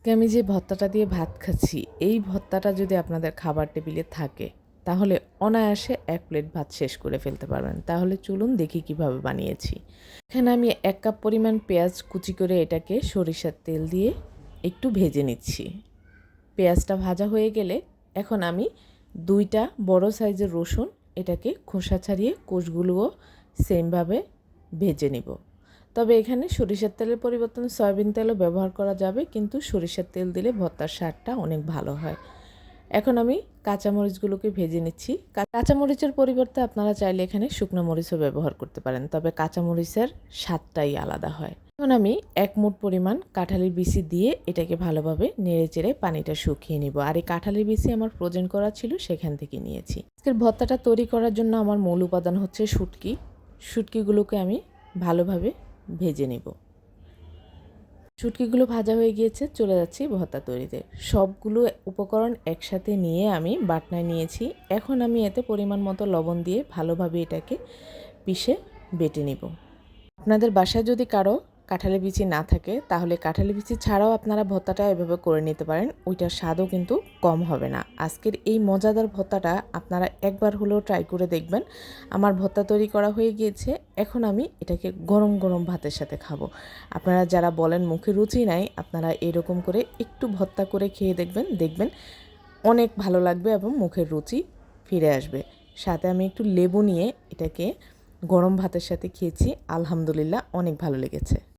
আমি যে ভর্তাটা দিয়ে ভাত খাচ্ছি, এই ভর্তাটা যদি আপনাদের খাবার টেবিলে থাকে তাহলে অনায়াসে 1 প্লেট ভাত শেষ করে ফেলতে পারবেন। তাহলে চলুন দেখি কিভাবে বানিয়েছি। এখানে আমি 1 কাপ পরিমাণ পেঁয়াজ কুচি করে এটাকে সরিষার তেল দিয়ে একটু ভেজে নিচ্ছি। পেঁয়াজটা ভাজা হয়ে গেলে এখন আমি 2টা বড় সাইজের রসুন এটাকে খোসা ছাড়িয়ে কোষগুলোও সেমভাবে ভেজে নিব। তবে এখানে সরিষার তেলের পরিবর্তনে সয়াবিন তেলও ব্যবহার করা যাবে, কিন্তু সরিষার তেল দিলে ভর্তার স্বাদটা অনেক ভালো হয়। এখন আমি কাঁচামরিচগুলোকে ভেজে নিচ্ছি। কাঁচামরিচের পরিবর্তে আপনারা চাইলে এখানে শুকনো মরিচও ব্যবহার করতে পারেন, তবে কাঁচামরিচের স্বাদটাই আলাদা হয়। এখন আমি 1 মুঠ পরিমাণ কাঁঠালের বিচি দিয়ে এটাকে ভালোভাবে নেড়েচেড়ে পানিটা শুকিয়ে নিব। আর এই কাঁঠালের বিচি আমার ফ্রোজেন করা ছিল, সেখান থেকে নিয়েছি। আজকের ভর্তাটা তৈরি করার জন্য আমার মূল উপাদান হচ্ছে শুটকি। শুটকিগুলোকে আমি ভালোভাবে ভেজে নেব। শুটকিগুলো ভাজা হয়ে গিয়েছে, চলে যাচ্ছি ভর্তা তৈরিতে। সবগুলো উপকরণ একসাথে নিয়ে আমি বাটনায় নিয়েছি। এখন আমি এতে পরিমাণ মতো লবণ দিয়ে ভালোভাবে এটাকে পিষে বেটে নিব। আপনাদের বাসায় যদি কারো কাঁঠালের বিচি না থাকে তাহলে কাঁঠালের বিচি ছাড়াও আপনারা ভর্তাটা এভাবে করে নিতে পারেন, ওইটার স্বাদও কিন্তু কম হবে না। আজকের এই মজাদার ভর্তাটা আপনারা একবার হলেও ট্রাই করে দেখবেন। আমার ভর্তা তৈরি করা হয়ে গিয়েছে, এখন আমি এটাকে গরম গরম ভাতের সাথে খাবো। আপনারা যারা বলেন মুখে রুচি নাই, আপনারা এরকম করে একটু ভর্তা করে খেয়ে দেখবেন, দেখবেন অনেক ভালো লাগবে এবং মুখের রুচি ফিরে আসবে। সাথে আমি একটু লেবু নিয়ে এটাকে গরম ভাতের সাথে খেয়েছি, আলহামদুলিল্লাহ অনেক ভালো লেগেছে।